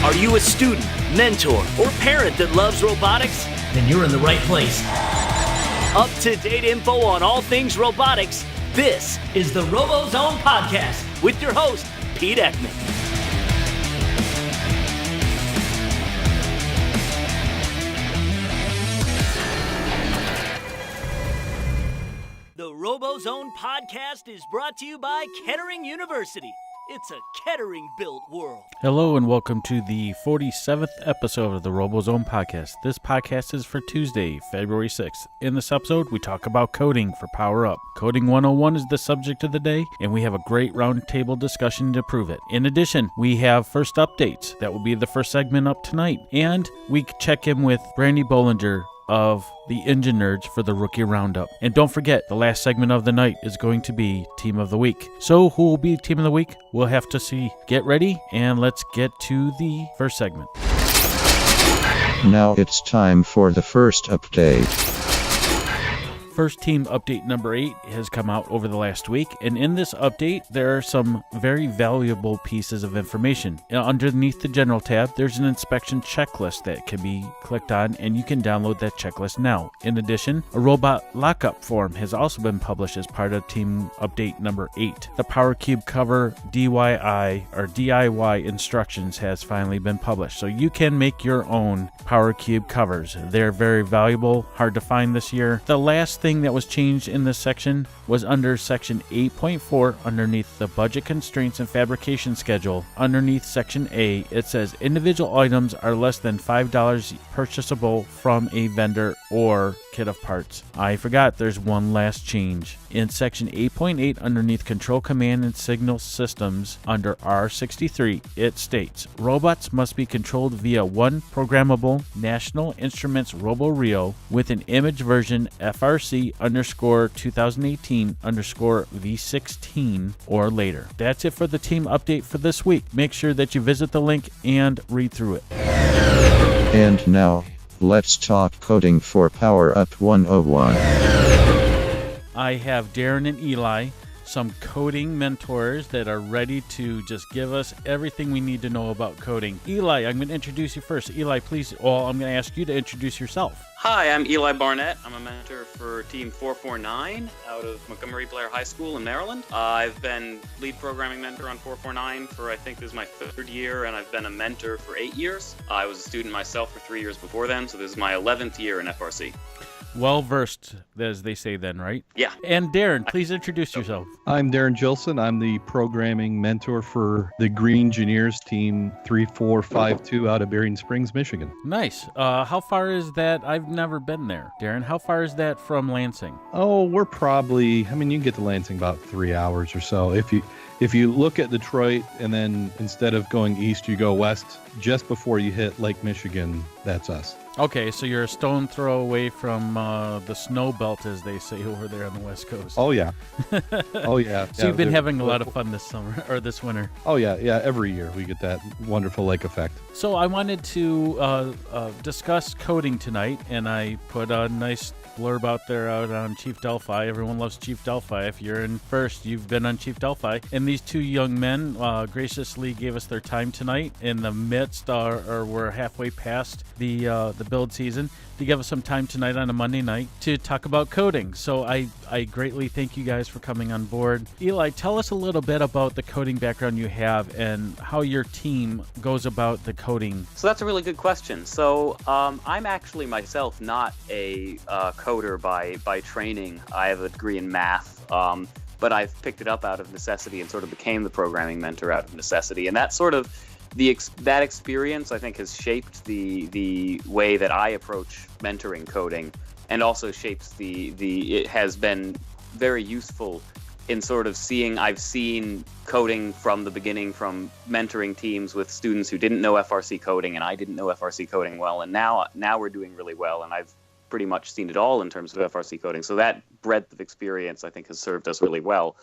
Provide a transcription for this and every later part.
Are you a student, mentor, or parent that loves robotics? Then you're in the right place. Up-to-date info on all things robotics. This is the RoboZone Podcast with your host, Pete Ekman. The RoboZone Podcast is brought to you by Kettering University. It's a Kettering-built world. Hello and welcome to the 47th episode of the RoboZone Podcast. This podcast is for Tuesday, February 6th. In this episode, we talk about coding for Power Up. Coding 101 is the subject of the day, and we have a great roundtable discussion to prove it. In addition, we have first updates. That will be the first segment up tonight. And we check in with Brandi Bollinger of the EngiNerdz for the Rookie Roundup. And don't forget, the last segment of the night is going to be Team of the Week. So who will be Team of the Week? We'll have to see. Get ready, and let's get to the first segment. Now it's time for the first update. First team update number 8 has come out over the last week, and in this update there are some very valuable pieces of information. Underneath the general tab there's an inspection checklist that can be clicked on, and you can download that checklist now. In addition, a robot lockup form has also been published as part of team update number 8. The Power Cube cover DIY instructions has finally been published, so you can make your own Power Cube covers. They're very valuable, hard to find this year. The last thing that was changed in this section was under section 8.4 underneath the budget constraints and fabrication schedule. Underneath section A, it says individual items are less than $5 purchasable from a vendor or kit of parts. I forgot there's one last change. In section 8.8 underneath control command and signal systems under R63, it states robots must be controlled via one programmable National Instruments RoboRio with an image version FRC_2018_V16 or later. That's it for the team update for this week. Make sure that you visit the link and read through it. And now, let's talk coding for Power Up 101. I have Darrin and Eli, some coding mentors that are ready to just give us everything we need to know about coding. Eli, I'm going to introduce you first. Eli, please, I'm going to ask you to introduce yourself. Hi, I'm Eli Barnett. I'm a mentor for Team 449 out of Montgomery Blair High School in Maryland. I've been lead programming mentor on 449 for, I think this is my 3rd year, and I've been a mentor for 8 years. I was a student myself for 3 years before then, so this is my 11th year in FRC. Well-versed, as they say then, right? Yeah. And Darrin, please introduce yourself. I'm Darrin Jillson. I'm the programming mentor for the GreengineerZ team 3452 out of Berrien Springs, Michigan. Nice. How far is that? I've never been there. Darrin, how far is that from Lansing? Oh, we're probably, you can get to Lansing about 3 hours or so. If you look at Detroit and then instead of going east, you go west, just before you hit Lake Michigan, that's us. Okay, so you're a stone throw away from the snow belt, as they say over there on the West Coast. Oh, yeah. Oh, yeah. So you've been having a lot of fun this summer, or this winter. Oh, yeah. Yeah, every year we get that wonderful lake effect. So I wanted to discuss coding tonight, and I put a nice blurb out there out on Chief Delphi. Everyone loves Chief Delphi. If you're in first, you've been on Chief Delphi. And these two young men graciously gave us their time tonight in the midst, or we're halfway past the build season, to give us some time tonight on a Monday night to talk about coding. So I greatly thank you guys for coming on board. Eli, tell us a little bit about the coding background you have and how your team goes about the coding. So that's a really good question. So I'm actually myself not a coder by training. I have a degree in math, but I've picked it up out of necessity and sort of became the programming mentor out of necessity. And that sort of that experience, I think, has shaped the way that I approach mentoring coding, and also shapes it has been very useful in sort of I've seen coding from the beginning, from mentoring teams with students who didn't know FRC coding, and I didn't know FRC coding well, and now we're doing really well, and I've pretty much seen it all in terms of FRC coding. So that breadth of experience, I think, has served us really well.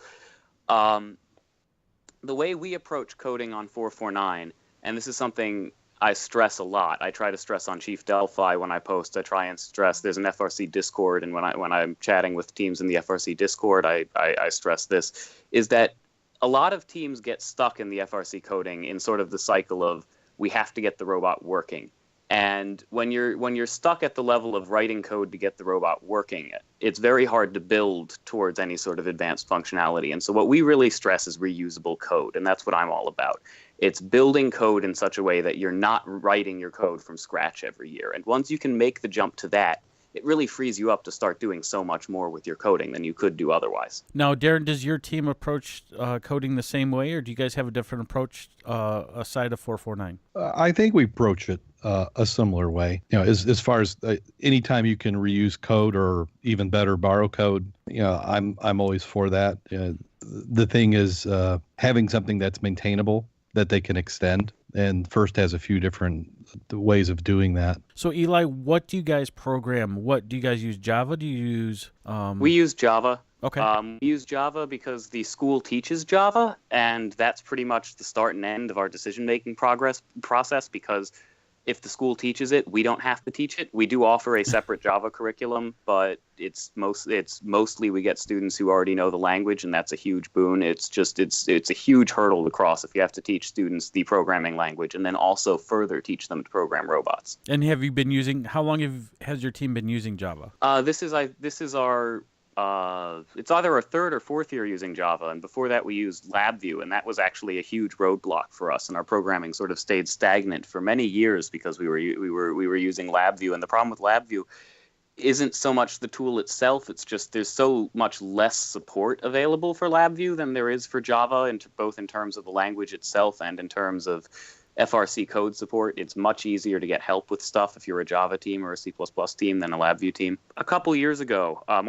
The way we approach coding on 449, and this is something I stress a lot. I try to stress on Chief Delphi when I post. I try and stress there's an FRC Discord, and when I'm chatting with teams in the FRC Discord, I stress this, is that a lot of teams get stuck in the FRC coding in sort of the cycle of we have to get the robot working. And when you're stuck at the level of writing code to get the robot working, it's very hard to build towards any sort of advanced functionality. And so what we really stress is reusable code, and that's what I'm all about. It's building code in such a way that you're not writing your code from scratch every year. And once you can make the jump to that, it really frees you up to start doing so much more with your coding than you could do otherwise. Now, Darrin, does your team approach coding the same way, or do you guys have a different approach aside of 449? I think we approach it a similar way. As far as anytime you can reuse code or even better borrow code, I'm always for that. The thing is having something that's maintainable that they can extend, and First has a few different ways of doing that. So, Eli, what do you guys program? What do you guys use? Java? Do you use? We use Java. Okay. We use Java because the school teaches Java, and that's pretty much the start and end of our decision-making process, because if the school teaches it, we don't have to teach it. We do offer a separate Java curriculum, but it's mostly we get students who already know the language, and that's a huge boon. It's a huge hurdle to cross if you have to teach students the programming language and then also further teach them to program robots. And have you been using? How long has your team been using Java? This is our. It's either our third or fourth year using Java, and before that we used LabVIEW, and that was actually a huge roadblock for us, and our programming sort of stayed stagnant for many years because we were using LabVIEW. And the problem with LabVIEW isn't so much the tool itself, it's just there's so much less support available for LabVIEW than there is for Java, both in terms of the language itself and in terms of FRC code support. It's much easier to get help with stuff if you're a Java team or a C++ team than a LabVIEW team. More than a couple years ago, I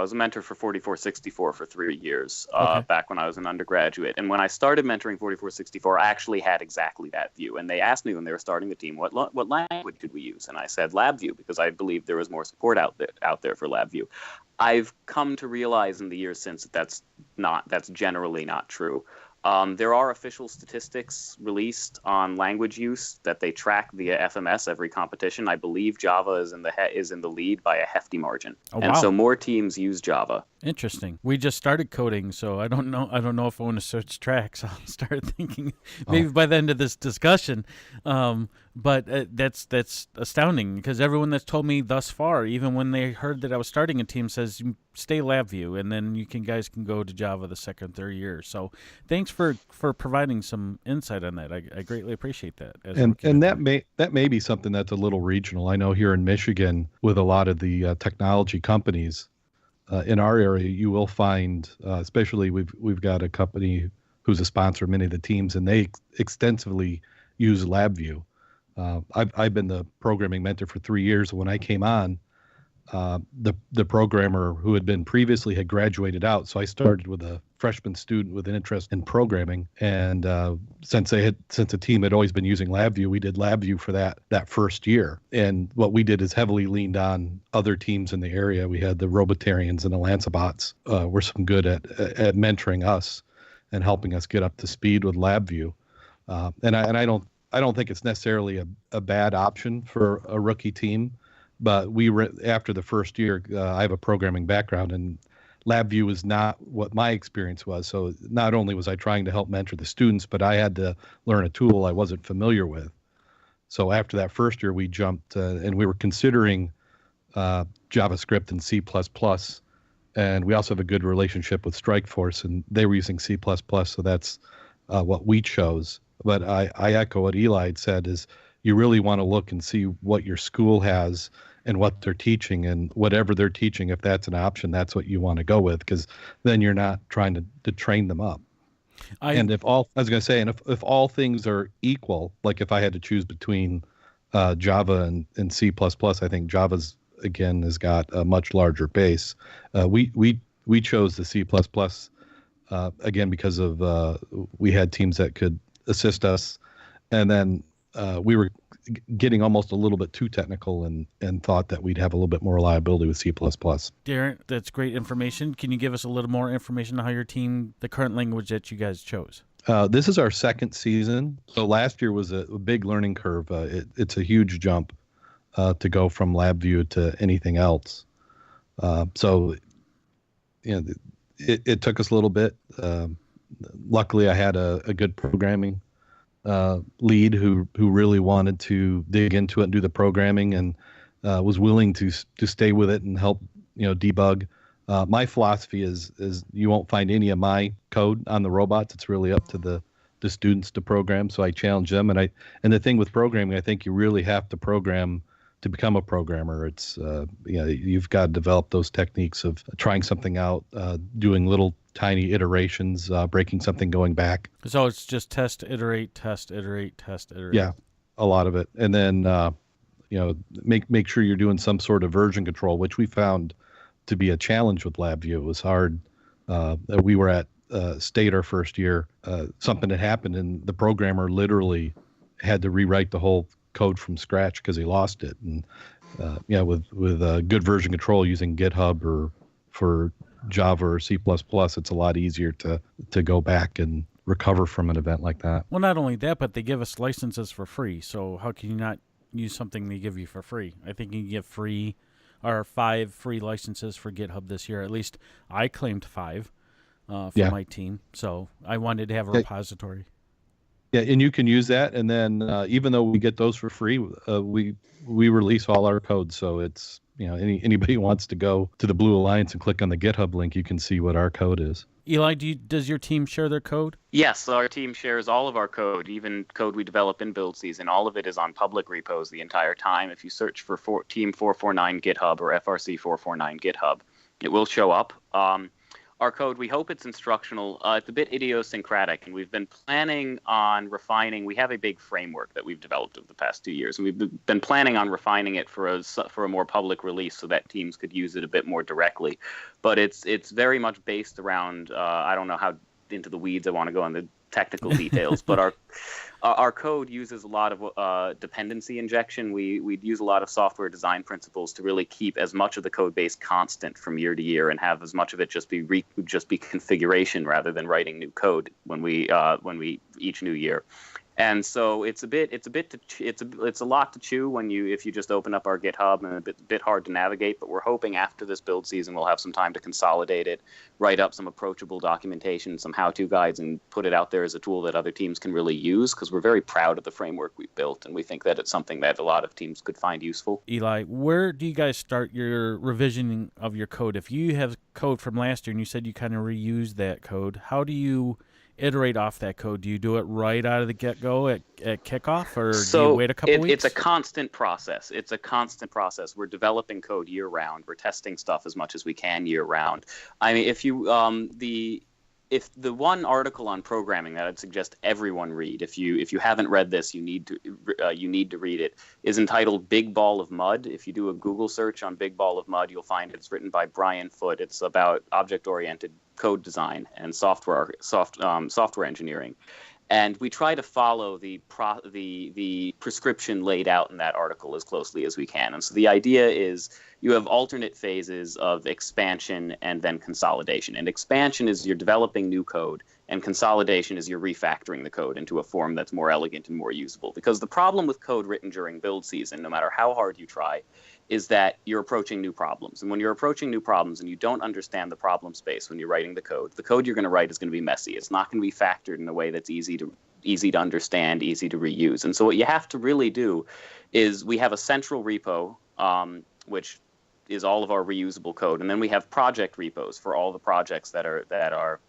was a mentor for 4464 for 3 years, back when I was an undergraduate. And when I started mentoring 4464, I actually had exactly that view. And they asked me when they were starting the team, what language could we use? And I said LabVIEW, because I believed there was more support out there for LabVIEW. I've come to realize in the years since that's generally not true. There are official statistics released on language use that they track via FMS every competition. I believe Java is in the lead by a hefty margin. Oh, and wow. so more teams use Java. Interesting. We just started coding, so I don't know if I want to switch tracks. I'll start thinking maybe by the end of this discussion. But that's astounding, because everyone that's told me thus far, even when they heard that I was starting a team, says stay LabVIEW, and then you guys can go to Java the second, third year. So thanks for providing some insight on that. I greatly appreciate that. And that may be something that's a little regional. I know here in Michigan, with a lot of the technology companies in our area, you will find, especially we've got a company who's a sponsor of many of the teams, and they extensively use LabVIEW. I've been the programming mentor for 3 years. When I came on, the programmer who had been previously had graduated out, so I started with a freshman student with an interest in programming. And since the team had always been using LabVIEW, we did LabVIEW for that first year. And what we did is heavily leaned on other teams in the area. We had the Robotarians and the Lanceabots were some good at mentoring us and helping us get up to speed with LabVIEW. And I don't think it's necessarily a bad option for a rookie team. But after the first year, I have a programming background, and LabVIEW was not what my experience was. So not only was I trying to help mentor the students, but I had to learn a tool I wasn't familiar with. So after that first year, we jumped, and we were considering JavaScript and C++. And we also have a good relationship with Strikeforce, and they were using C++, so that's what we chose. But I echo what Eli had said, is you really want to look and see what your school has and what they're teaching, and whatever they're teaching, if that's an option, that's what you want to go with, because then you're not trying to train them up. If all things are equal, like if I had to choose between Java and C++, I think Java's, again, has got a much larger base. We chose the C++, again, because of we had teams that could assist us, and then we were getting almost a little bit too technical and thought that we'd have a little bit more reliability with C++. Darrin, that's great information. Can you give us a little more information on how your team, the current language that you guys chose? This is our second season. So last year was a big learning curve. It's a huge jump to go from LabVIEW to anything else. So it took us a little bit. Luckily, I had a good programming lead who really wanted to dig into it and do the programming and was willing to stay with it and help debug. My philosophy is you won't find any of my code on the robots. It's really up to the students to program. So I challenge them, and the thing with programming, I think you really have to program to become a programmer. It's you've got to develop those techniques of trying something out, doing little tiny iterations, breaking something, going back. So it's just test, iterate, test, iterate, test, iterate. Yeah, a lot of it, and then make sure you're doing some sort of version control, which we found to be a challenge with LabVIEW. It was hard. We were at State our first year. Something had happened, and the programmer literally had to rewrite the whole code from scratch because he lost it. And with good version control using GitHub or for Java or C++, it's a lot easier to go back and recover from an event like that. Well, not only that, but they give us licenses for free. So how can you not use something they give you for free? I think you can give 5 free licenses for GitHub this year. At least I claimed 5 for my team. So I wanted to have a repository. Yeah, and you can use that. And then even though we get those for free, we release all our code. So it's anybody who wants to go to the Blue Alliance and click on the GitHub link, you can see what our code is. Eli, does your team share their code? Yes, our team shares all of our code, even code we develop in build season. All of it is on public repos the entire time. If you search for Team 449 GitHub or FRC 449 GitHub, it will show up. Our code, we hope it's instructional. It's a bit idiosyncratic, and we've been planning on refining. We have a big framework that we've developed over the past 2 years, and we've been planning on refining it for a more public release so that teams could use it a bit more directly. But it's very much based around, I don't know how into the weeds I want to go on the technical details, but our code uses a lot of dependency injection. We use a lot of software design principles to really keep as much of the code base constant from year to year and have as much of it just be configuration rather than writing new code when we each new year. And so it's a lot to chew if you just open up our GitHub, and a bit hard to navigate. But we're hoping after this build season we'll have some time to consolidate it, write up some approachable documentation, some how-to guides, and put it out there as a tool that other teams can really use. Because we're very proud of the framework we've built, and we think that it's something that a lot of teams could find useful. Eli, where do you guys start your revisioning of your code? If you have code from last year and you said you kind of reused that code, how do you iterate off that code? Do you do it right out of the get-go at kickoff, or do you wait a couple weeks? It's a constant process. We're developing code year-round. We're testing stuff as much as we can year-round. I mean, if the one article on programming that I'd suggest everyone read, if you haven't read this, you need to read it, is entitled "Big Ball of Mud." If you do a Google search on "Big Ball of Mud," you'll find it's written by Brian Foote. It's about object-oriented code design and software engineering. And we try to follow the prescription laid out in that article as closely as we can. And so the idea is you have alternate phases of expansion and then consolidation. And expansion is you're developing new code, and consolidation is you're refactoring the code into a form that's more elegant and more usable. Because the problem with code written during build season, no matter how hard you try, is that you're approaching new problems. And when you're approaching new problems and you don't understand the problem space when you're writing the code you're going to write is going to be messy. It's not going to be factored in a way that's easy to understand, easy to reuse. And so what you have to really do is we have a central repo, which is all of our reusable code. And then we have project repos for all the projects that are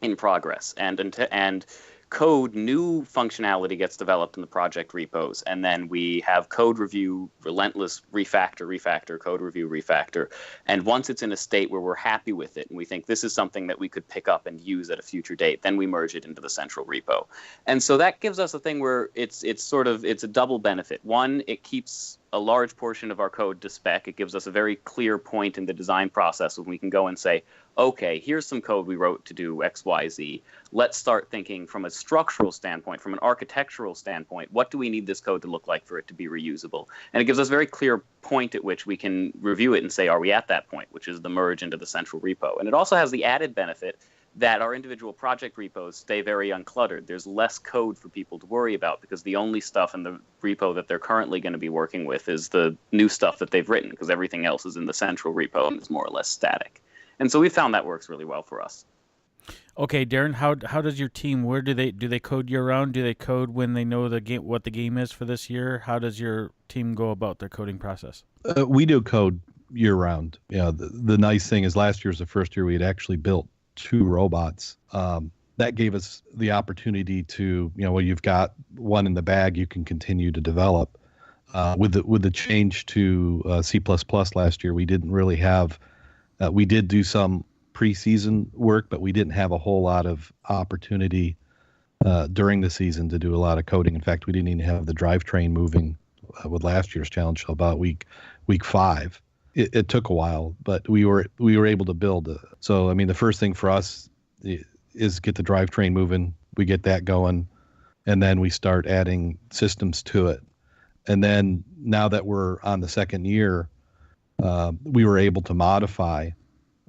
in progress. And code, new functionality gets developed in the project repos, and then we have code review, relentless refactor, code review, refactor. And once it's in a state where we're happy with it and we think this is something that we could pick up and use at a future date, then we merge it into the central repo. And so that gives us a thing where it's a double benefit. One, it keeps a large portion of our code to spec. It gives us a very clear point in the design process when we can go and say, okay, here's some code we wrote to do X, Y, Z. Let's start thinking from a structural standpoint, from an architectural standpoint, what do we need this code to look like for it to be reusable? And it gives us a very clear point at which we can review it and say, are we at that point, which is the merge into the central repo. And it also has the added benefit that our individual project repos stay very uncluttered. There's less code for people to worry about because the only stuff in the repo that they're currently going to be working with is the new stuff that they've written, because everything else is in the central repo and is more or less static. And so we found that works really well for us. Okay, Darrin, how does your team? Where do they code year round? Do they code when they know the game, what the game is for this year? How does your team go about their coding process? We do code year round. The nice thing is last year was the first year we had actually built 2 robots. That gave us the opportunity to, when you've got one in the bag, you can continue to develop. With the change to C++ last year, we didn't really have. We did do some preseason work, but we didn't have a whole lot of opportunity during the season to do a lot of coding. In fact, we didn't even have the drivetrain moving with last year's challenge till about week 5. It took a while, but we were able to build. So I mean, the first thing for us is get the drivetrain moving. We get that going, and then we start adding systems to it. And then now that we're on the second year, we were able to modify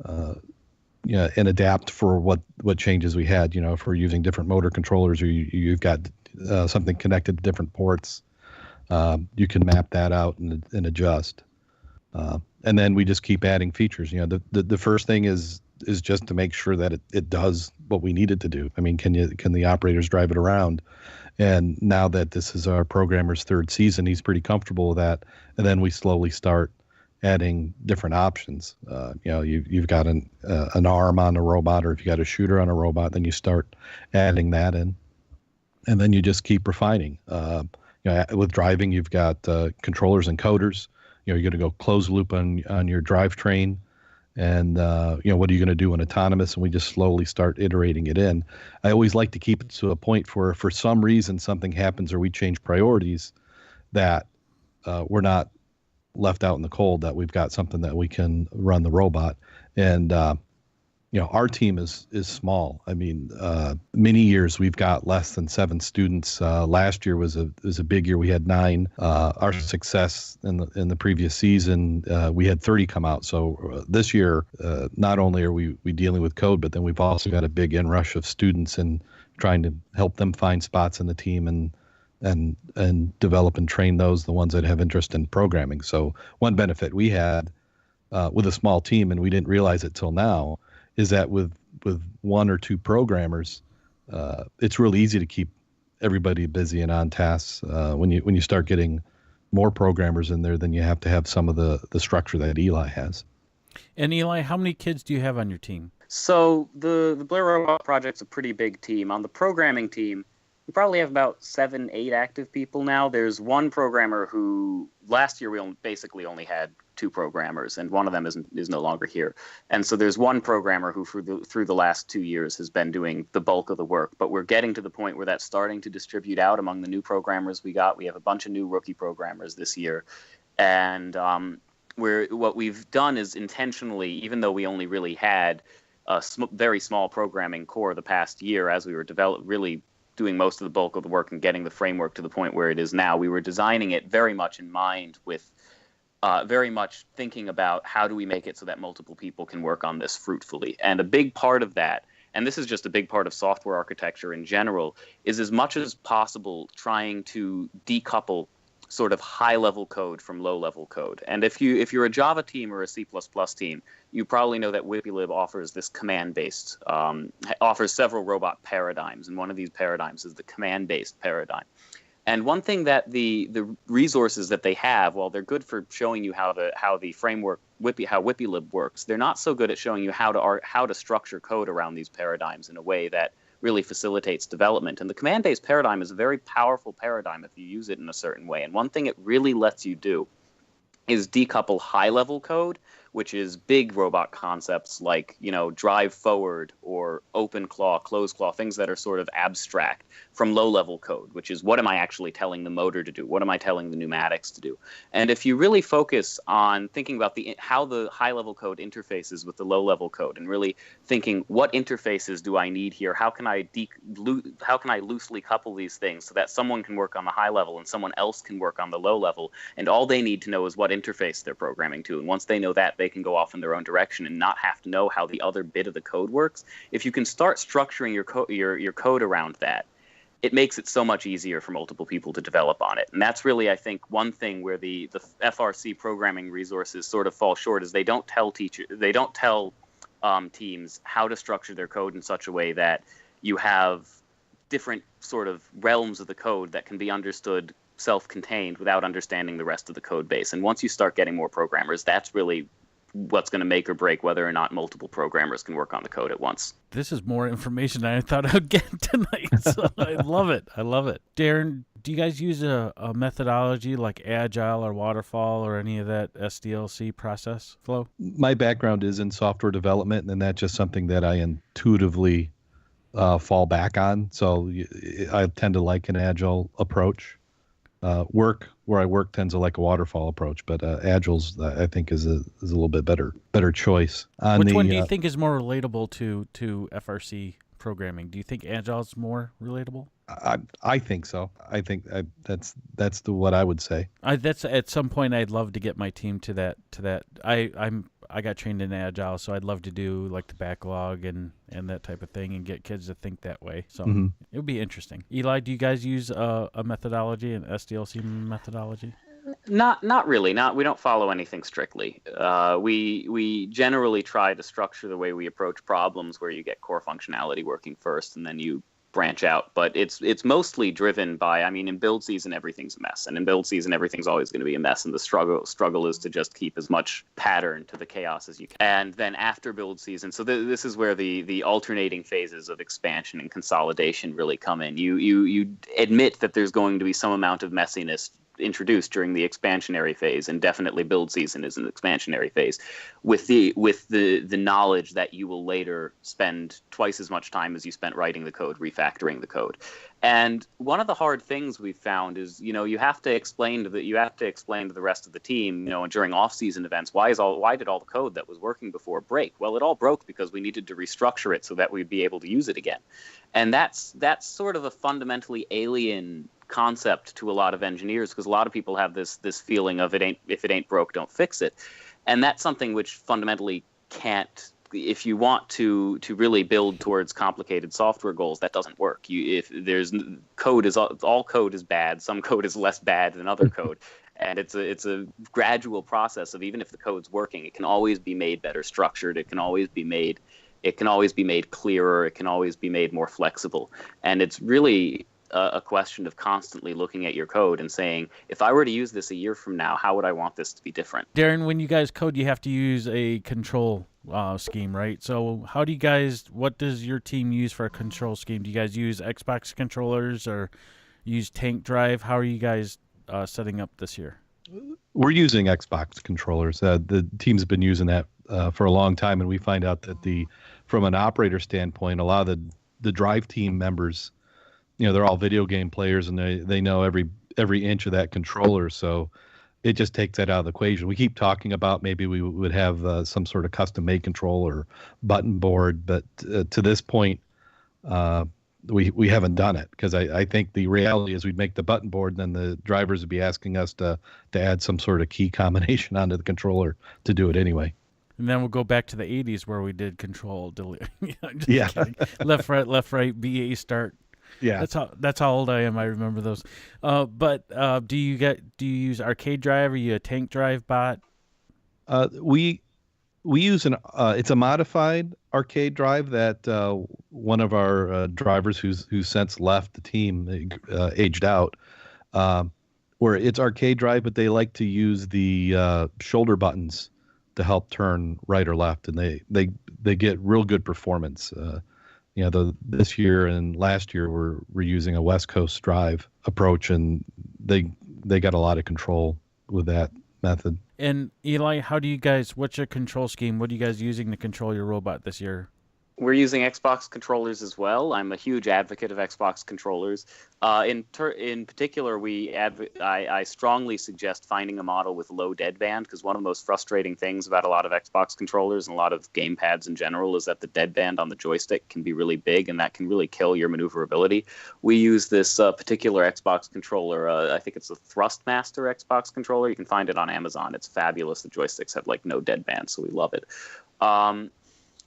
and adapt for what changes we had. If we're using different motor controllers or you've got something connected to different ports, you can map that out and adjust. And then we just keep adding features. The first thing is just to make sure that it does what we need it to do. I mean, can the operators drive it around? And now that this is our programmer's 3rd season, he's pretty comfortable with that. And then we slowly start adding different options. You've got an arm on a robot, or if you got a shooter on a robot, then you start adding that in, and then you just keep refining. With driving, you've got controllers and coders. You're going to go closed loop on your drivetrain, and what are you going to do in autonomous? And we just slowly start iterating it in. I always like to keep it to a point where, for some reason, something happens or we change priorities, that we're not left out in the cold, that we've got something that we can run the robot. And our team is small. I mean, many years we've got less than 7 students. Last year was a big year. We had 9. Our success in the previous season, we had 30 come out. So this year, not only are we dealing with code, but then we've also got a big inrush of students and trying to help them find spots in the team and develop and train the ones that have interest in programming. So one benefit we had with a small team, and we didn't realize it till now, is that with 1 or 2 programmers, it's really easy to keep everybody busy and on tasks. When you start getting more programmers in there, then you have to have some of the structure that Eli has. And Eli, how many kids do you have on your team? So the Blair Robot Project's a pretty big team. On the programming team, we probably have about 7-8 active people now. There's one programmer who last year we basically only had 2 programmers, and one of them is no longer here. And so there's one programmer who through the last 2 years has been doing the bulk of the work. But we're getting to the point where that's starting to distribute out among the new programmers we got. We have a bunch of new rookie programmers this year, and what we've done is intentionally, even though we only really had a very small programming core the past year, as we were really doing most of the bulk of the work and getting the framework to the point where it is now, we were designing it very much in mind with very much thinking about how do we make it so that multiple people can work on this fruitfully. And a big part of that, and this is just a big part of software architecture in general, is as much as possible trying to decouple sort of high-level code from low-level code. And if you're a Java team or a C++ team, you probably know that WhippyLib offers this command-based, offers several robot paradigms, and one of these paradigms is the command-based paradigm. And one thing that the resources that they have, while they're good for showing you how the framework how WhippyLib works, they're not so good at showing you how to structure code around these paradigms in a way that really facilitates development. And the command-based paradigm is a very powerful paradigm if you use it in a certain way. And one thing it really lets you do is decouple high-level code, which is big robot concepts like, drive forward or open claw, close claw, things that are sort of abstract, from low-level code, which is what am I actually telling the motor to do? What am I telling the pneumatics to do? And if you really focus on thinking about how the high-level code interfaces with the low-level code and really thinking what interfaces do I need here? How can I loosely couple these things so that someone can work on the high level and someone else can work on the low level, and all they need to know is what interface they're programming to. And once they know that, they can go off in their own direction and not have to know how the other bit of the code works. If you can start structuring your code around that, it makes it so much easier for multiple people to develop on it. And that's really, I think, one thing where the FRC programming resources sort of fall short is they don't tell teams how to structure their code in such a way that you have different sort of realms of the code that can be understood self-contained without understanding the rest of the code base. And once you start getting more programmers, that's really what's going to make or break whether or not multiple programmers can work on the code at once. This is more information than I thought I would get tonight, so I love it. I love it. Darrin, do you guys use a methodology like Agile or Waterfall or any of that SDLC process flow? My background is in software development, and that's just something that I intuitively fall back on. So I tend to like an Agile approach. Where I work tends to like a waterfall approach, but Agile's I think is a little bit better choice. Which one do you think is more relatable to FRC programming? Do you think Agile's more relatable? I think so. I think that's what I would say. That's at some point I'd love to get my team to that. I got trained in Agile, so I'd love to do like the backlog and that type of thing and get kids to think that way. So it would be interesting. Eli, do you guys use a methodology, an SDLC methodology? Not really. We don't follow anything strictly. We generally try to structure the way we approach problems where you get core functionality working first and then you branch out, but it's mostly driven by, in build season everything's a mess, and in build season everything's always going to be a mess, and the struggle is to just keep as much pattern to the chaos as you can. And then after build season, so this is where the alternating phases of expansion and consolidation really come in. You admit that there's going to be some amount of messiness introduced during the expansionary phase, and definitely build season is an expansionary phase, with the knowledge that you will later spend twice as much time as you spent writing the code, refactoring the code. And one of the hard things we've found is, you have to explain to the rest of the team, during off-season events, why did all the code that was working before break? Well, it all broke because we needed to restructure it so that we'd be able to use it again. And that's sort of a fundamentally alien concept to a lot of engineers, because a lot of people have this feeling of if it ain't broke, don't fix it. And that's something which fundamentally can't, if you want to really build towards complicated software goals, that doesn't work. All code is bad. Some code is less bad than other code. And it's a gradual process of, even if the code's working, it can always be made better structured. It can always be made clearer. It can always be made more flexible. And it's really a question of constantly looking at your code and saying, if I were to use this a year from now, how would I want this to be different? Darrin, when you guys code, you have to use a control scheme, right? So what does your team use for a control scheme? Do you guys use Xbox controllers or use Tank Drive? How are you guys setting up this year? We're using Xbox controllers. The team's been using that for a long time, and we find out that from an operator standpoint, a lot of the drive team members, they're all video game players, and they know every inch of that controller. So it just takes that out of the equation. We keep talking about maybe we would have some sort of custom-made control or button board, but to this point, we haven't done it, because I think the reality is we'd make the button board, and then the drivers would be asking us to add some sort of key combination onto the controller to do it anyway. And then we'll go back to the 80s where we did control delete. Yeah. left, right, BA start. Yeah, that's how old I am. I remember those. But do you use Arcade Drive? Or are you a Tank Drive bot? We use it's a modified Arcade Drive that one of our drivers who's since left the team, aged out, where it's Arcade Drive, but they like to use the shoulder buttons to help turn right or left, and they get real good performance. This year and last year we're using a West Coast drive approach, and they got a lot of control with that method. And Eli, what's your control scheme? What are you guys using to control your robot this year? We're using Xbox controllers as well. I'm a huge advocate of Xbox controllers. In particular, I strongly suggest finding a model with low deadband, because one of the most frustrating things about a lot of Xbox controllers and a lot of gamepads in general is that the deadband on the joystick can be really big, and that can really kill your maneuverability. We use this particular Xbox controller. I think it's a Thrustmaster Xbox controller. You can find it on Amazon. It's fabulous. The joysticks have no deadband, so we love it.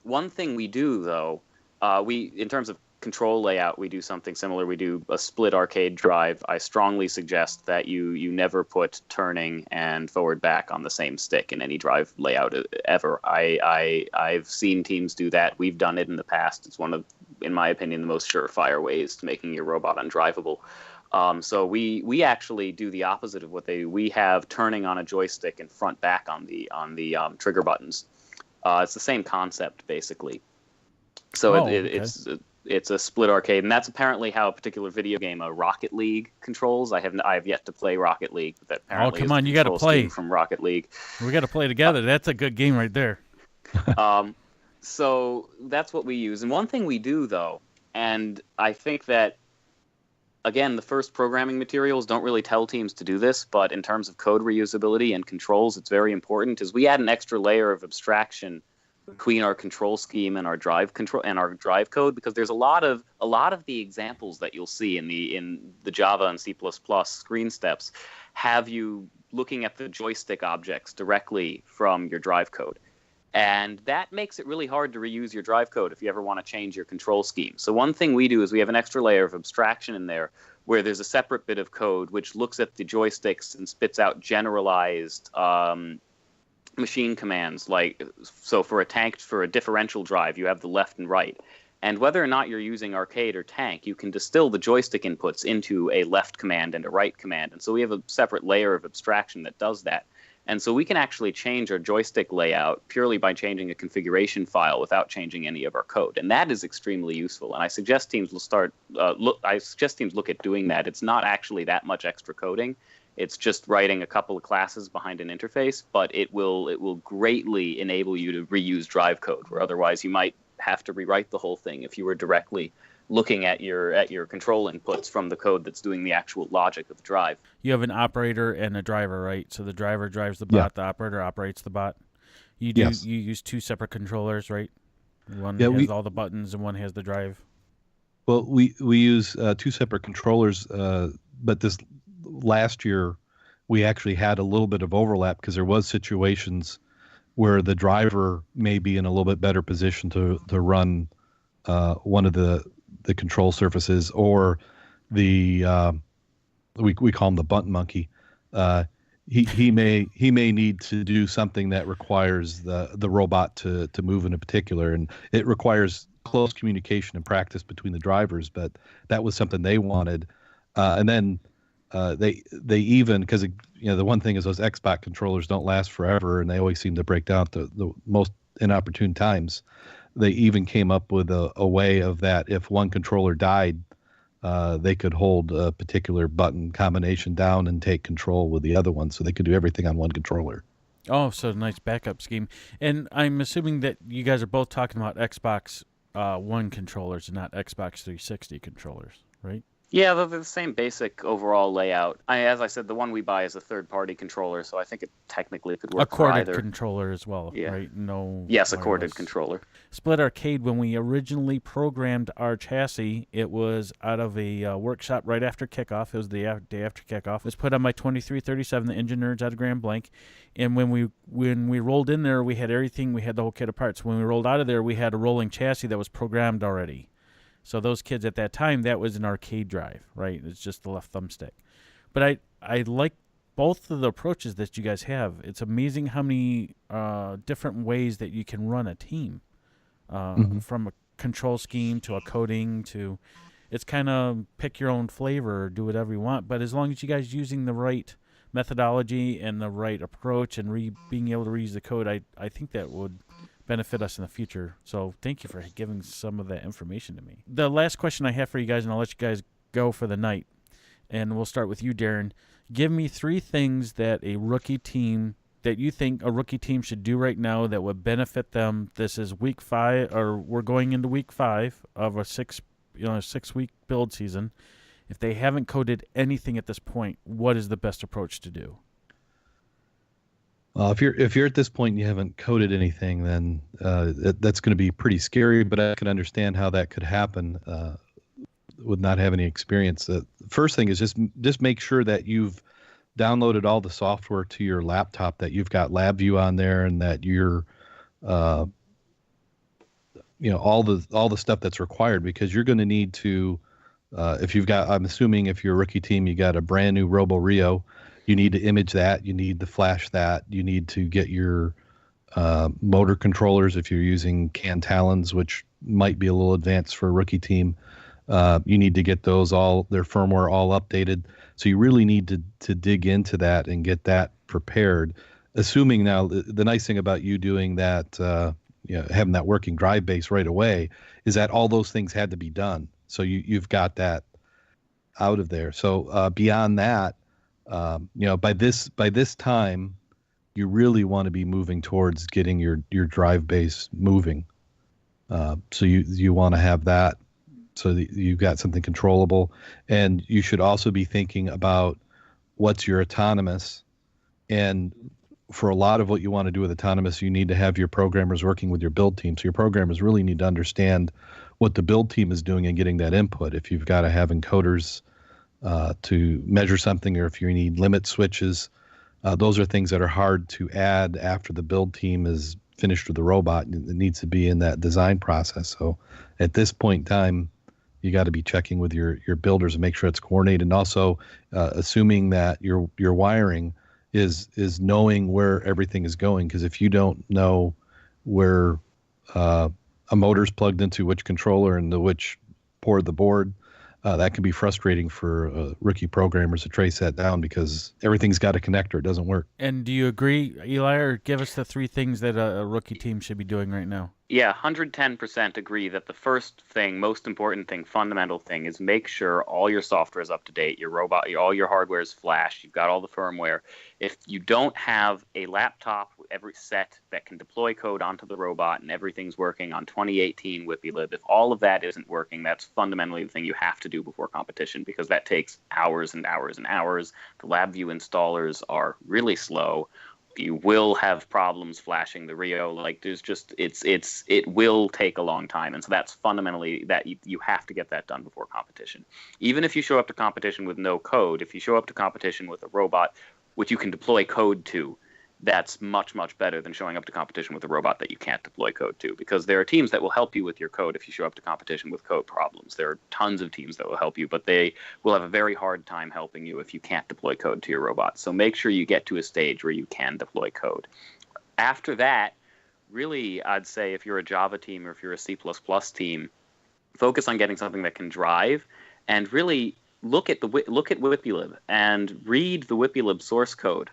One thing we do, though, in terms of control layout, we do something similar. We do a split arcade drive. I strongly suggest that you never put turning and forward back on the same stick in any drive layout ever. I've seen teams do that. We've done it in the past. It's one of, in my opinion, the most surefire ways to making your robot undrivable. So we actually do the opposite of what they do. We have turning on a joystick and front back on the trigger buttons. It's the same concept basically. So it's a split arcade, and that's apparently how a particular video game, Rocket League, controls. I have yet to play Rocket League, but that apparently come on, you got to play from Rocket League. We got to play together. That's a good game right there. So that's what we use. And one thing we do though, and I think that, again, the first programming materials don't really tell teams to do this, but in terms of code reusability and controls, it's very important, is we add an extra layer of abstraction between our control scheme and our drive control and our drive code, because there's a lot of the examples that you'll see in the Java and C++ screen steps have you looking at the joystick objects directly from your drive code. And that makes it really hard to reuse your drive code if you ever want to change your control scheme. So one thing we do is we have an extra layer of abstraction in there where there's a separate bit of code which looks at the joysticks and spits out generalized machine commands. Like, so for a differential drive, you have the left and right. And whether or not you're using arcade or tank, you can distill the joystick inputs into a left command and a right command. And so we have a separate layer of abstraction that does that. And so we can actually change our joystick layout purely by changing a configuration file without changing any of our code. And that is extremely useful. And I suggest teams look at doing that. It's not actually that much extra coding. It's just writing a couple of classes behind an interface, but it will greatly enable you to reuse drive code, where otherwise you might have to rewrite the whole thing if you were directly looking at your control inputs from the code that's doing the actual logic of the drive. You have an operator and a driver, right? So the driver drives the bot, the operator operates the bot. You use two separate controllers, right? One has all the buttons and one has the drive. Well, we use two separate controllers, but this last year we actually had a little bit of overlap because there was situations where the driver may be in a little bit better position to run one of the control surfaces, or the we call him the bunt monkey. He may need to do something that requires the robot to move in a particular, and it requires close communication and practice between the drivers. But that was something they wanted, and then they even, because the one thing is those Xbox controllers don't last forever, and they always seem to break down at the most inopportune times. They even came up with a way of that if one controller died, they could hold a particular button combination down and take control with the other one, so they could do everything on one controller. Oh, so nice backup scheme. And I'm assuming that you guys are both talking about Xbox One controllers and not Xbox 360 controllers, right? Yeah, they're the same basic overall layout. As I said, the one we buy is a third-party controller, so I think it technically could work for either. A corded controller as well, right? No. Yes, a corded controller. Split Arcade, when we originally programmed our chassis, it was out of a workshop right after kickoff. It was the day after kickoff. It was put on my 2337, the EngiNerdz out of Grand Blanc. And when we rolled in there, we had everything. We had the whole kit of parts. When we rolled out of there, we had a rolling chassis that was programmed already. So those kids at that time, that was an arcade drive, right? It's just the left thumbstick. But I like both of the approaches that you guys have. It's amazing how many different ways that you can run a team, from a control scheme to a coding to, it's kind of pick your own flavor or do whatever you want. But as long as you guys using the right methodology and the right approach and being able to reuse the code, I think that would benefit us in the future. So thank you for giving some of that information to me. The last question I have for you guys, and I'll let you guys go for the night, and we'll start with you, Darrin. Give me 3 things that a rookie team that you think a rookie team should do right now that would benefit them. This is week 5, or we're going into week 5 of a 6-week build season. If they haven't coded anything at this point, what is the best approach to do? If you're at this point and you haven't coded anything, then that's going to be pretty scary. But I can understand how that could happen with not having any experience. The first thing is just make sure that you've downloaded all the software to your laptop, that you've got LabVIEW on there, and that you're all the stuff that's required, because you're going to need to, if you've got, I'm assuming if you're a rookie team, you got a brand new Robo Rio, you need to image that, you need to flash that, you need to get your motor controllers if you're using CAN Talons, which might be a little advanced for a rookie team. You need to get those their firmware all updated. So you really need to dig into that and get that prepared. Assuming now the nice thing about you doing that, having that working drive base right away, is that all those things had to be done. So you've got that out of there. So beyond that, by this time, you really want to be moving towards getting your drive base moving. So you want to have that so that you've got something controllable, and you should also be thinking about what's your autonomous. And for a lot of what you want to do with autonomous, you need to have your programmers working with your build team. So your programmers really need to understand what the build team is doing and getting that input. If you've got to have encoders to measure something, or if you need limit switches, those are things that are hard to add after the build team is finished with the robot. It needs to be in that design process. So at this point in time, you got to be checking with your builders and make sure it's coordinated. And also assuming that your wiring is knowing where everything is going. Because if you don't know where a motor's plugged into which controller and which port of the board, that can be frustrating for rookie programmers to trace that down, because everything's got a connector. It doesn't work. And do you agree, Eli, or give us the 3 things that a rookie team should be doing right now? Yeah, 110% agree that the first thing, most important thing, fundamental thing is make sure all your software is up to date, your robot, all your hardware is flashed, you've got all the firmware. If you don't have a laptop with every set that can deploy code onto the robot and everything's working on 2018 WhippyLib, if all of that isn't working, that's fundamentally the thing you have to do before competition, because that takes hours and hours and hours. The LabVIEW installers are really slow. You will have problems flashing the Rio. Like, there's just, it will take a long time. And so that's fundamentally that you have to get that done before competition. Even if you show up to competition with no code, if you show up to competition with a robot which you can deploy code to, that's much, much better than showing up to competition with a robot that you can't deploy code to, because there are teams that will help you with your code if you show up to competition with code problems. There are tons of teams that will help you, but they will have a very hard time helping you if you can't deploy code to your robot. So make sure you get to a stage where you can deploy code. After that, really, I'd say if you're a Java team or if you're a C++ team, focus on getting something that can drive, and really look at WhippyLib and read the WhippyLib source code.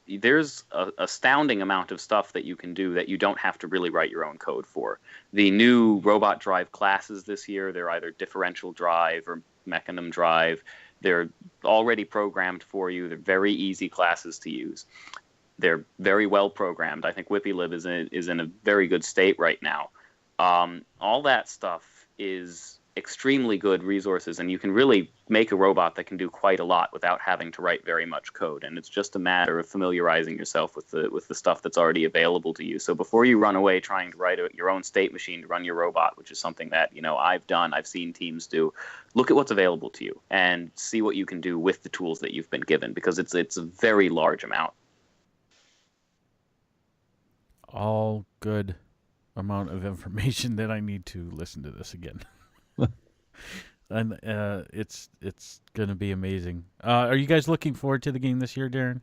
There's an astounding amount of stuff that you can do that you don't have to really write your own code for. The new robot drive classes this year, they're either differential drive or mechanism drive. They're already programmed for you. They're very easy classes to use. They're very well programmed. I think WhippyLib is in a very good state right now. All that stuff is extremely good resources, and you can really make a robot that can do quite a lot without having to write very much code. And it's just a matter of familiarizing yourself with the stuff that's already available to you. So before you run away trying to write your own state machine to run your robot, which is something that I've seen teams do, look at what's available to you and see what you can do with the tools that you've been given, because it's a very large amount. All good amount of information that I need to listen to this again. And it's going to be amazing. Are you guys looking forward to the game this year, Darrin?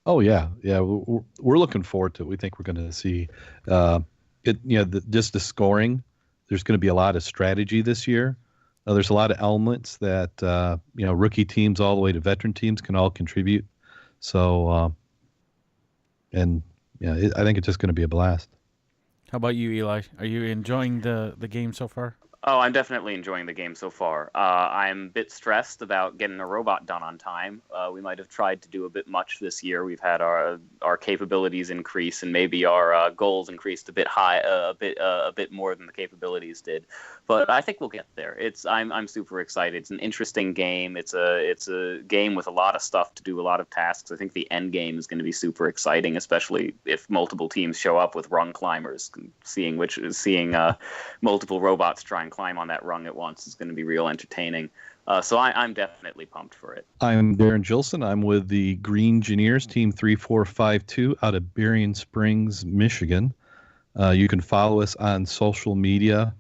Oh yeah, we're looking forward to it. We think we're going to see just the scoring. There's going to be a lot of strategy this year. There's a lot of elements that rookie teams all the way to veteran teams can all contribute. So I think it's just going to be a blast. How about you, Eli? Are you enjoying the game so far? Oh, I'm definitely enjoying the game so far. I'm a bit stressed about getting a robot done on time. We might have tried to do a bit much this year. We've had our capabilities increase, and maybe our goals increased a bit a bit more than the capabilities did. But I think we'll get there. I'm super excited. It's an interesting game. It's a game with a lot of stuff to do, a lot of tasks. I think the end game is going to be super exciting, especially if multiple teams show up with rung climbers. Seeing multiple robots try and climb on that rung at once is going to be real entertaining. So I'm definitely pumped for it. I'm Darrin Jillson. I'm with the GreengineerZ Team 3452 out of Berrien Springs, Michigan. You can follow us on social media.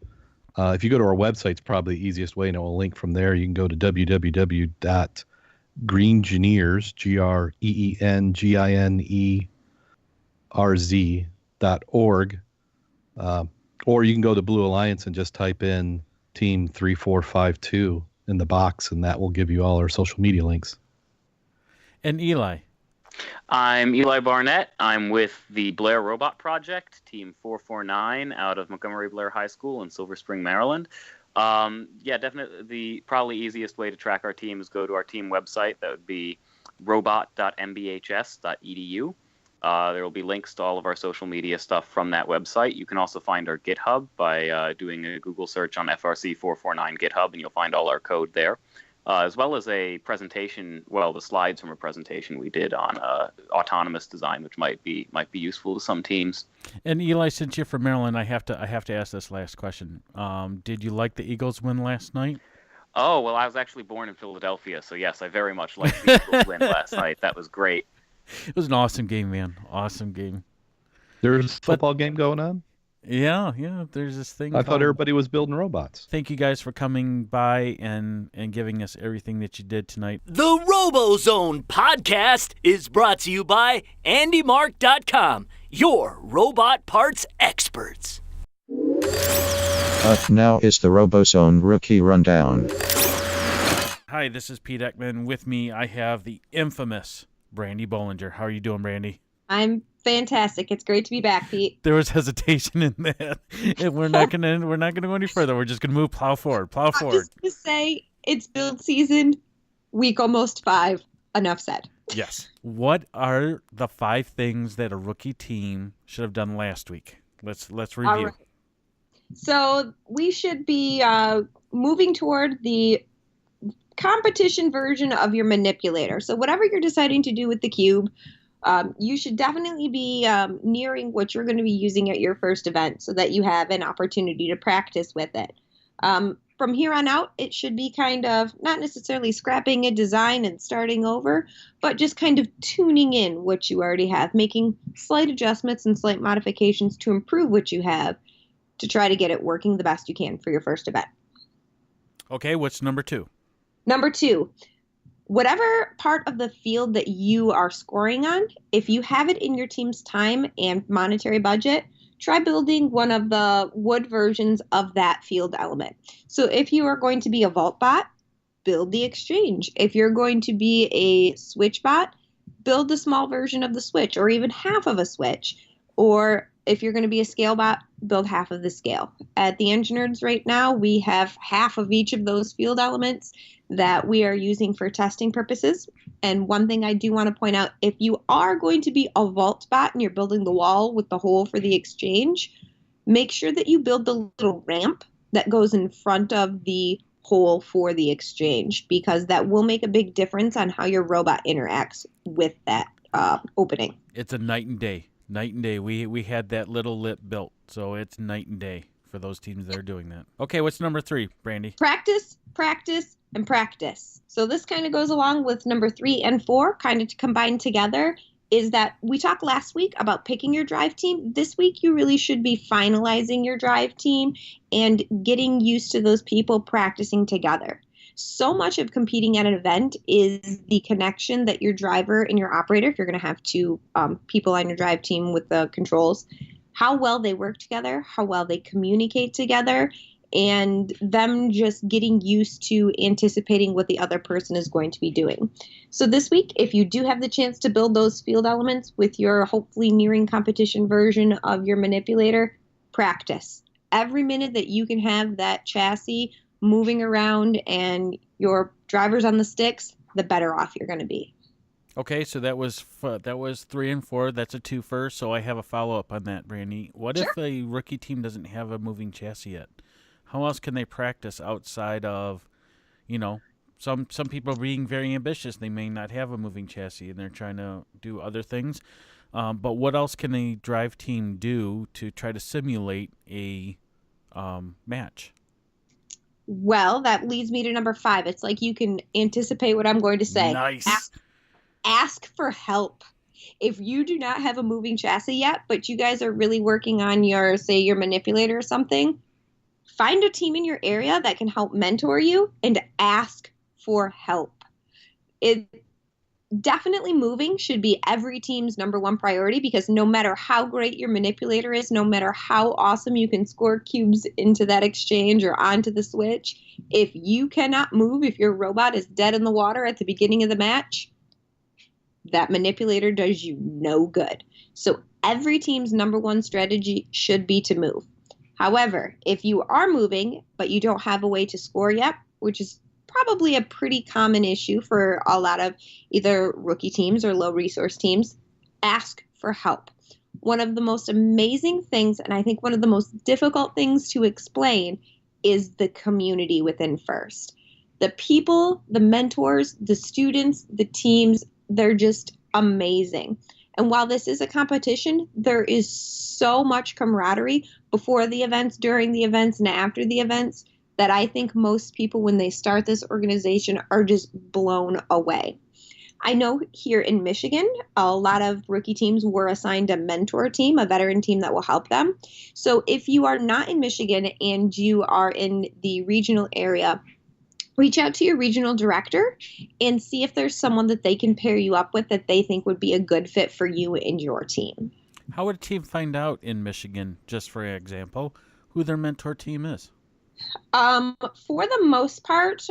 If you go to our website, it's probably the easiest way, and it will link from there. You can go to www.GreengineerZ, GreengineerZ.org. Or you can go to Blue Alliance and just type in Team 3452 in the box, and that will give you all our social media links. And Eli. I'm Eli Barnett. I'm with the Blair Robot Project, Team 449, out of Montgomery Blair High School in Silver Spring, Maryland. Definitely the probably easiest way to track our team is go to our team website. That would be robot.mbhs.edu. There will be links to all of our social media stuff from that website. You can also find our GitHub by doing a Google search on FRC449 GitHub, and you'll find all our code there. As well as a presentation, the slides from a presentation we did on autonomous design, which might be useful to some teams. And Eli, since you're from Maryland, I have to ask this last question. Did you like the Eagles win last night? Oh, well, I was actually born in Philadelphia, so yes, I very much liked the Eagles win last night. That was great. It was an awesome game, man. Awesome game. There's a football game going on? Yeah. There's this thing. I thought everybody was building robots. Thank you guys for coming by and giving us everything that you did tonight. The RoboZone Podcast is brought to you by AndyMark.com, your robot parts experts. Up now is the RoboZone Rookie Rundown. Hi, this is Pete Ekman. With me, I have the infamous Brandi Bollinger. How are you doing, Brandi? I'm fantastic. It's great to be back, Pete. There was hesitation in that. We're not gonna go any further. We're just gonna plow forward. I'm just gonna say it's build season, week almost 5. Enough said. Yes. What are the 5 things that a rookie team should have done last week? Let's review. All right. So we should be moving toward the competition version of your manipulator. So whatever you're deciding to do with the cube, you should definitely be nearing what you're going to be using at your first event so that you have an opportunity to practice with it. From here on out, it should be kind of not necessarily scrapping a design and starting over, but just kind of tuning in what you already have, making slight adjustments and slight modifications to improve what you have to try to get it working the best you can for your first event. Okay, what's number 2? Number 2. Whatever part of the field that you are scoring on, if you have it in your team's time and monetary budget, try building one of the wood versions of that field element. So if you are going to be a vault bot, build the exchange. If you're going to be a switch bot, build a small version of the switch or even half of a switch. Or if you're going to be a scale bot, build half of the scale. At the EngiNerdz right now, we have half of each of those field elements that we are using for testing purposes. And one thing I do want to point out, if you are going to be a vault bot and you're building the wall with the hole for the exchange, make sure that you build the little ramp that goes in front of the hole for the exchange, because that will make a big difference on how your robot interacts with that opening. It's a night and day. Night and day. We had that little lip built, so it's night and day for those teams that are doing that. Okay, what's number 3, Brandi? Practice, practice, and practice. So this kind of goes along with number 3 and 4, kind of combined together, is that we talked last week about picking your drive team. This week, you really should be finalizing your drive team and getting used to those people practicing together. So much of competing at an event is the connection that your driver and your operator, if you're going to have 2 people on your drive team with the controls, how well they work together, how well they communicate together, and them just getting used to anticipating what the other person is going to be doing. So this week, if you do have the chance to build those field elements with your hopefully nearing competition version of your manipulator, practice. Every minute that you can have that chassis moving around and your driver's on the sticks, the better off you're going to be. Okay, so that was 3 and 4. That's a 2-fer. So I have a follow-up on that, Brandi. What Sure. if a rookie team doesn't have a moving chassis yet? How else can they practice outside of, some people being very ambitious? They may not have a moving chassis and they're trying to do other things. But what else can a drive team do to try to simulate a match? Well, that leads me to number 5. It's like you can anticipate what I'm going to say. Nice. Ask for help. If you do not have a moving chassis yet, but you guys are really working on your, say, your manipulator or something, find a team in your area that can help mentor you and ask for help. Definitely moving should be every team's number one priority, because no matter how great your manipulator is, no matter how awesome you can score cubes into that exchange or onto the switch, if you cannot move, if your robot is dead in the water at the beginning of the match, that manipulator does you no good. So every team's number one strategy should be to move. However, if you are moving, but you don't have a way to score yet, which is probably a pretty common issue for a lot of either rookie teams or low resource teams, ask for help. One of the most amazing things, and I think one of the most difficult things to explain, is the community within FIRST. The people, the mentors, the students, the teams, they're just amazing. And while this is a competition, there is so much camaraderie before the events, during the events, and after the events that I think most people, when they start this organization, are just blown away. I know here in Michigan, a lot of rookie teams were assigned a mentor team, a veteran team that will help them. So if you are not in Michigan and you are in the regional area, reach out to your regional director and see if there's someone that they can pair you up with that they think would be a good fit for you and your team. How would a team find out in Michigan, just for example, who their mentor team is? For the most part,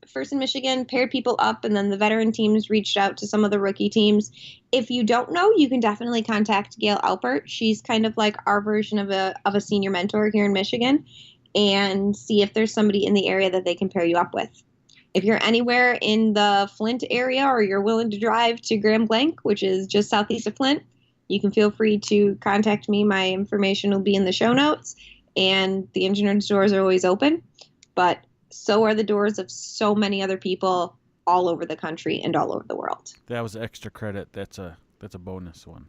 First in Michigan paired people up, and then the veteran teams reached out to some of the rookie teams. If you don't know, you can definitely contact Gail Alpert. She's kind of like our version of a senior mentor here in Michigan, and see if there's somebody in the area that they can pair you up with. If you're anywhere in the Flint area, or you're willing to drive to Grand Blanc, which is just southeast of Flint, you can feel free to contact me. My information will be in the show notes. And the EngiNerdz doors are always open, but so are the doors of so many other people all over the country and all over the world. That was extra credit. That's a bonus one.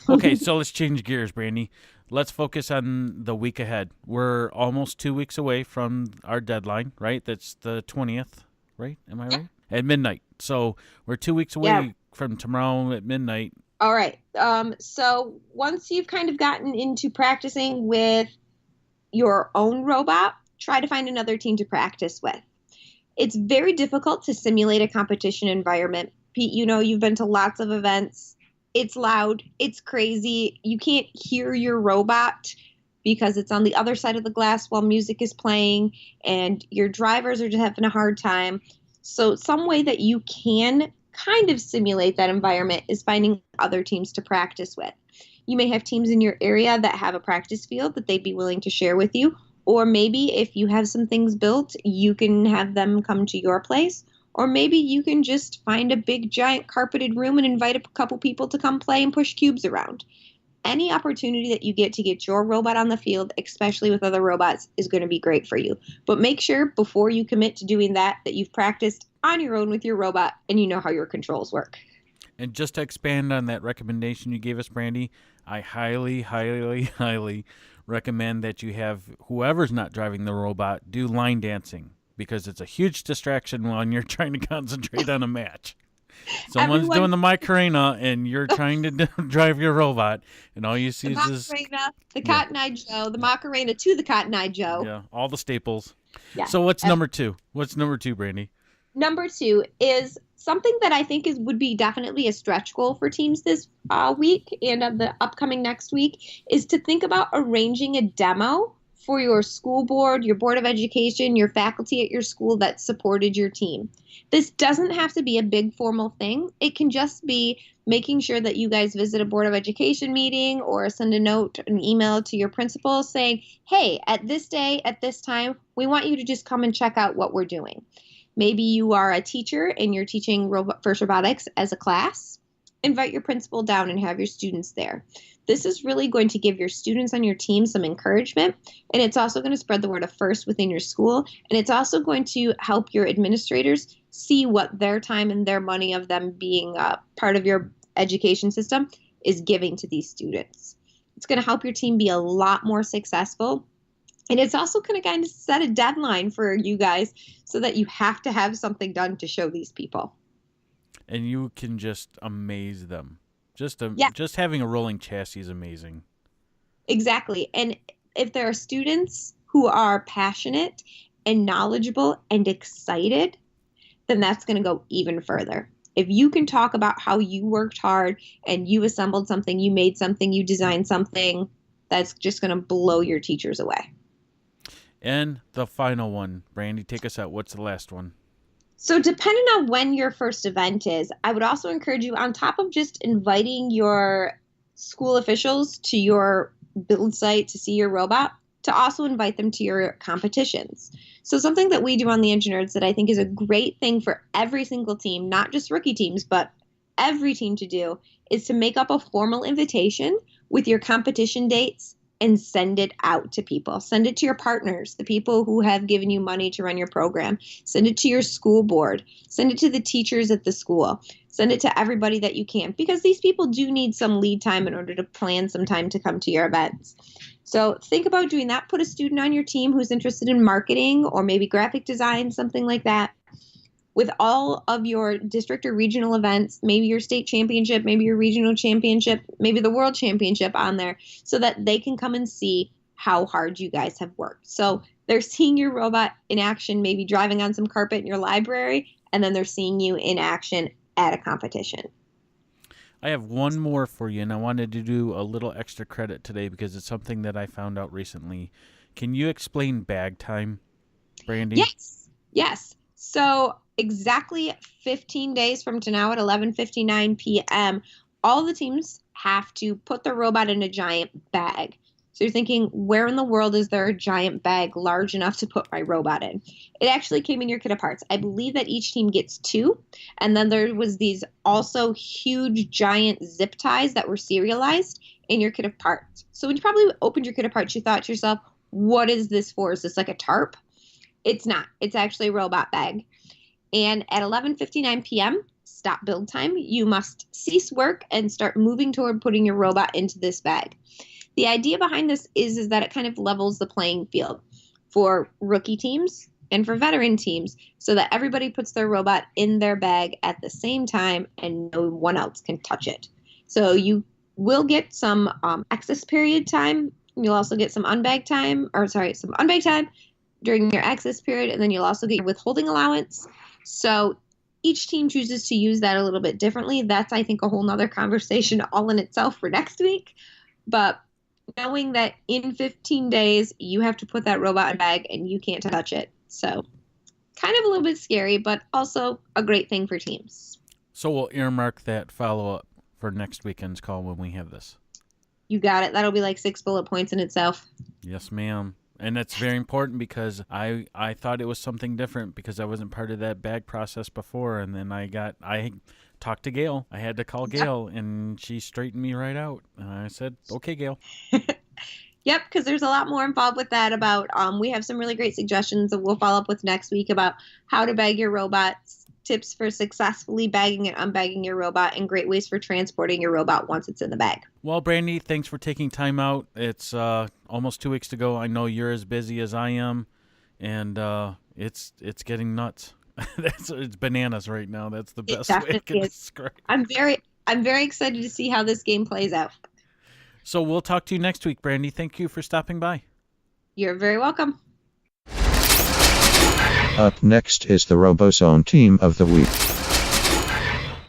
Okay, so let's change gears, Brandi. Let's focus on the week ahead. We're almost 2 weeks away from our deadline, right? That's the 20th, right? Am I right? At midnight. So we're 2 weeks away from tomorrow at midnight. All right. So once you've kind of gotten into practicing with your own robot, try to find another team to practice with. It's very difficult to simulate a competition environment. Pete, you know, you've been to lots of events. It's loud. It's crazy. You can't hear your robot because it's on the other side of the glass while music is playing, and your drivers are just having a hard time. So some way that you can kind of simulate that environment is finding other teams to practice with. You may have teams in your area that have a practice field that they'd be willing to share with you. Or maybe if you have some things built, you can have them come to your place. Or maybe you can just find a big, giant carpeted room and invite a couple people to come play and push cubes around. Any opportunity that you get to get your robot on the field, especially with other robots, is going to be great for you. But make sure before you commit to doing that you've practiced on your own with your robot and you know how your controls work. And just to expand on that recommendation you gave us, Brandi, I highly, highly, highly recommend that you have whoever's not driving the robot do line dancing, because it's a huge distraction when you're trying to concentrate on a match. Someone's doing the Macarena, and you're trying to drive your robot, and all you see is the Cotton Eye Joe, the Macarena to the Cotton Eye Joe. Yeah, all the staples. Yeah. So what's number two? What's number two, Brandi? Number two is something that I think would be definitely a stretch goal for teams this week and of the upcoming next week, is to think about arranging a demo for your school board, your board of education, your faculty at your school that supported your team. This doesn't have to be a big formal thing. It can just be making sure that you guys visit a board of education meeting or send a note, an email to your principal saying, hey, at this day, at this time, we want you to just come and check out what we're doing. Maybe you are a teacher and you're teaching FIRST Robotics as a class. Invite your principal down and have your students there. This is really going to give your students on your team some encouragement, and it's also going to spread the word of FIRST within your school, and it's also going to help your administrators see what their time and their money of them being part of your education system is giving to these students. It's going to help your team be a lot more successful. And it's also going to kind of set a deadline for you guys so that you have to have something done to show these people. And you can just amaze them. Just having a rolling chassis is amazing. Exactly. And if there are students who are passionate and knowledgeable and excited, then that's going to go even further. If you can talk about how you worked hard and you assembled something, you made something, you designed something, that's just going to blow your teachers away. And the final one, Brandi, take us out. What's the last one? So depending on when your first event is, I would also encourage you, on top of just inviting your school officials to your build site to see your robot, to also invite them to your competitions. So something that we do on the EngiNerdz that I think is a great thing for every single team, not just rookie teams, but every team to do, is to make up a formal invitation with your competition dates and send it out to people. Send it to your partners, the people who have given you money to run your program. Send it to your school board. Send it to the teachers at the school. Send it to everybody that you can, because these people do need some lead time in order to plan some time to come to your events. So think about doing that. Put a student on your team who's interested in marketing or maybe graphic design, something like that. With all of your district or regional events, maybe your state championship, maybe your regional championship, maybe the world championship on there, so that they can come and see how hard you guys have worked. So they're seeing your robot in action, maybe driving on some carpet in your library, and then they're seeing you in action at a competition. I have one more for you, and I wanted to do a little extra credit today because it's something that I found out recently. Can you explain bag time, Brandi? Yes. So exactly 15 days from now at 11:59 p.m., all the teams have to put their robot in a giant bag. So you're thinking, where in the world is there a giant bag large enough to put my robot in? It actually came in your kit of parts. I believe that each team gets 2. And then there was these also huge giant zip ties that were serialized in your kit of parts. So when you probably opened your kit of parts, you thought to yourself, what is this for? Is this like a tarp? It's not. It's actually a robot bag. And at 11:59 p.m., stop build time, you must cease work and start moving toward putting your robot into this bag. The idea behind this is that it kind of levels the playing field for rookie teams and for veteran teams, so that everybody puts their robot in their bag at the same time and no one else can touch it. So you will get some access period time. You'll also get some unbag time during your access period, and then you'll also get your withholding allowance. So each team chooses to use that a little bit differently. That's, I think, a whole nother conversation all in itself for next week. But knowing that in 15 days, you have to put that robot in a bag and you can't touch it. So kind of a little bit scary, but also a great thing for teams. So we'll earmark that follow-up for next weekend's call when we have this. You got it. That'll be like 6 bullet points in itself. Yes, ma'am. And that's very important because I thought it was something different because I wasn't part of that bag process before. And then I talked to Gail. I had to call Gail, and she straightened me right out. And I said, okay, Gail. Yep, because there's a lot more involved with that about, we have some really great suggestions that we'll follow up with next week about how to bag your robots, tips for successfully bagging and unbagging your robot, and great ways for transporting your robot once it's in the bag. Well, Brandi, thanks for taking time out. It's almost 2 weeks to go. I know you're as busy as I am, and it's getting nuts. It's bananas right now. That's the best way I can describe it. I'm very excited to see how this game plays out. So we'll talk to you next week, Brandi. Thank you for stopping by. You're very welcome. Up next is the RoboZone Team of the Week.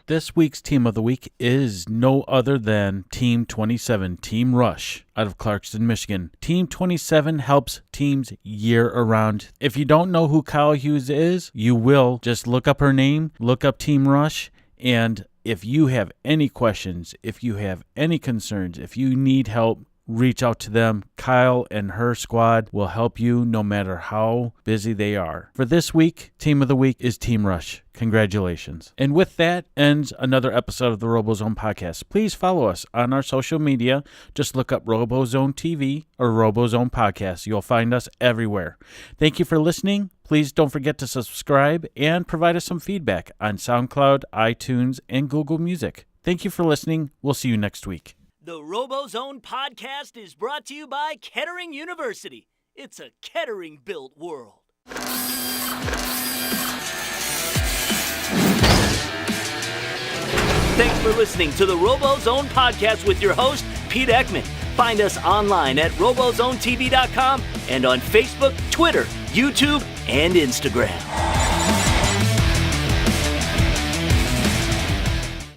This week's Team of the Week is no other than Team 27, Team Rush, out of Clarkston, Michigan. Team 27 helps teams year-around. If you don't know who Kyle Hughes is, you will. Just look up her name, look up Team Rush, and if you have any questions, if you have any concerns, if you need help, reach out to them. Kyle and her squad will help you no matter how busy they are. For this week, Team of the Week is Team Rush. Congratulations. And with that ends another episode of the RoboZone Podcast. Please follow us on our social media. Just look up RoboZone TV or RoboZone Podcast. You'll find us everywhere. Thank you for listening. Please don't forget to subscribe and provide us some feedback on SoundCloud, iTunes, and Google Music. Thank you for listening. We'll see you next week. The RoboZone Podcast is brought to you by Kettering University. It's a Kettering-built world. Thanks for listening to the RoboZone Podcast with your host, Pete Ekman. Find us online at RoboZoneTV.com and on Facebook, Twitter, YouTube, and Instagram.